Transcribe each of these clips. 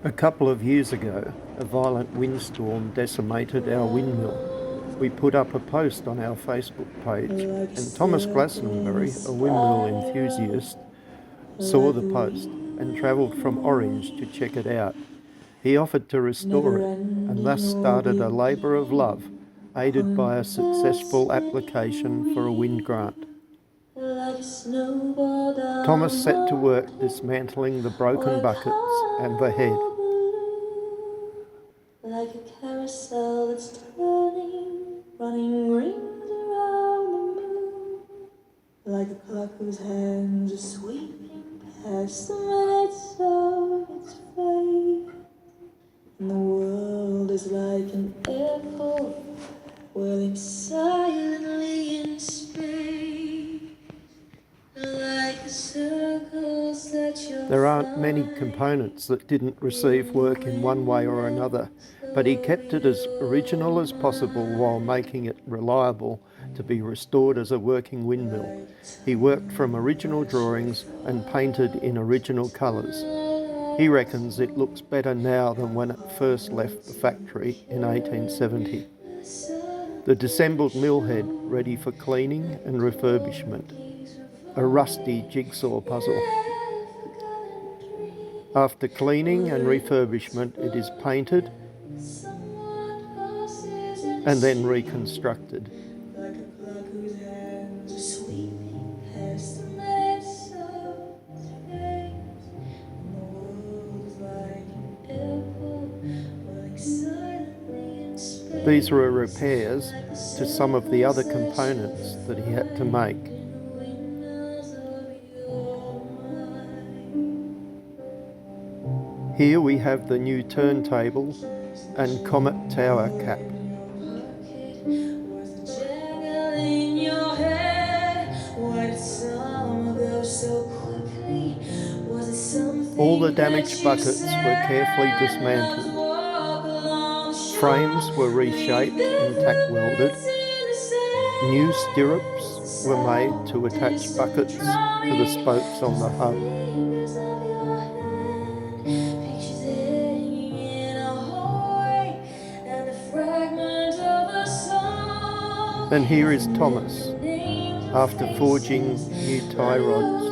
A couple of years ago, a violent windstorm decimated our windmill. We put up a post on our Facebook page, and Thomas Glastonbury, a windmill enthusiast, saw the post and travelled from Orange to check it out. He offered to restore it, and thus started a labour of love, aided by a successful application for a wind grant. Thomas set to work dismantling the broken buckets and the head. Like a carousel that's turning, running rings around the moon. Like a clock whose hands are sweeping past the minutes of its fate. And the world is like an airport, whirling silently in space. Like the circles that you're There aren't many components that didn't receive work in one way or another, but he kept it as original as possible while making it reliable to be restored as a working windmill. He worked from original drawings and painted in original colours. He reckons it looks better now than when it first left the factory in 1870. The dissembled mill head ready for cleaning and refurbishment. A rusty jigsaw puzzle. After cleaning and refurbishment, it is painted and then reconstructed. These were repairs to some of the other components that he had to make. Here we have the new turntable and Comet Tower cap. All the damaged buckets were carefully dismantled. Frames were reshaped and tack welded. New stirrups were made to attach buckets to the spokes on the hub. And here is Thomas, after forging new tie rods.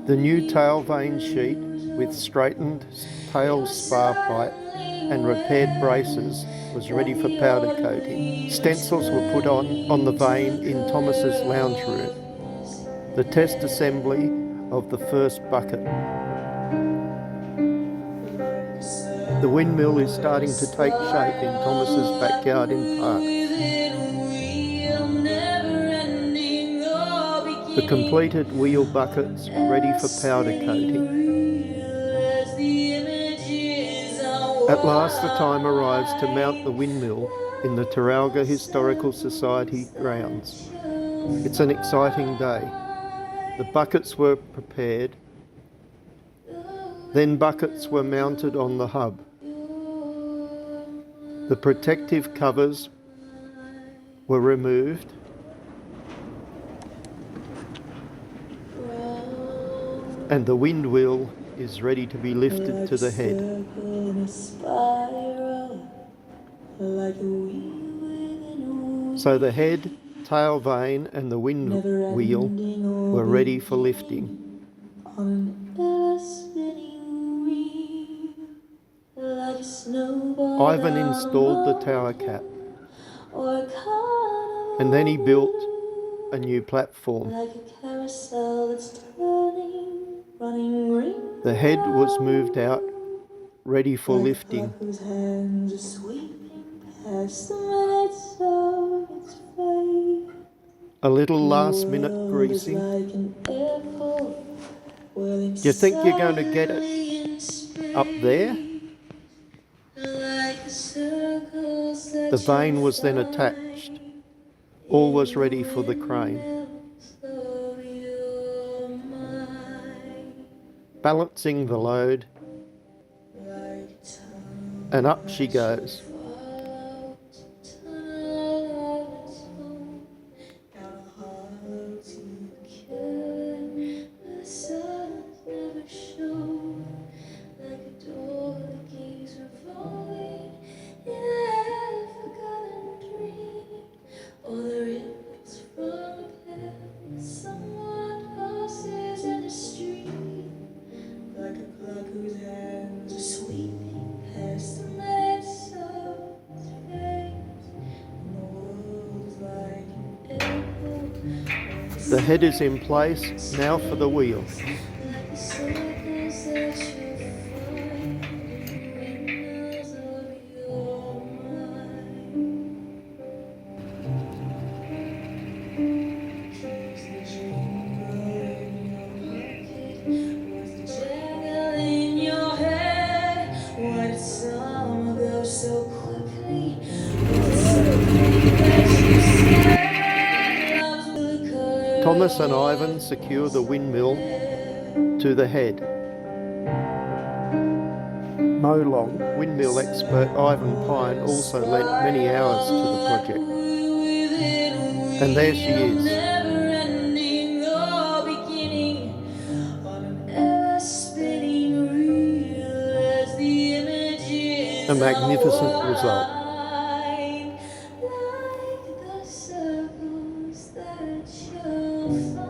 The new tail vane sheet with straightened tail spar pipe and repaired braces was ready for powder coating. Stencils were put on the vane in Thomas's lounge room. The test assembly of the first bucket. The windmill is starting to take shape in Thomas's backyard in Park. The completed wheel buckets ready for powder coating. At last the time arrives to mount the windmill in the Taralga Historical Society grounds. It's an exciting day. The buckets were prepared, then buckets were mounted on the hub. The protective covers were removed and the wind wheel is ready to be lifted to the head. So the head, tail vane and the wind wheel were ready for lifting. Ivan installed the tower cap, and then he built a new platform. The head was moved out, ready for lifting. A little last-minute greasing. Do you think you're going to get it up there? The vane was then attached. All was ready for the crane. Balancing the load, and up she goes. show, like a door that keeps revolving in a forgotten dream, or the ripples from a pen someone passes in the street, like a clock whose hands are sweeping past the minutes of its face, and the world is like an echo. The head is in place, now for the wheel. Like the circles that you find in windows of your mind. Keeps the jingle in your pocket, was the jangle in your head. Why did summer go so quickly? Was it something that you said? Love's the color Thomas and Ivan secure the windmill to the head. Mow long, windmill expert Ivan Pine also lent many hours to the project. And there she is. A magnificent result. Like the circles that you'll find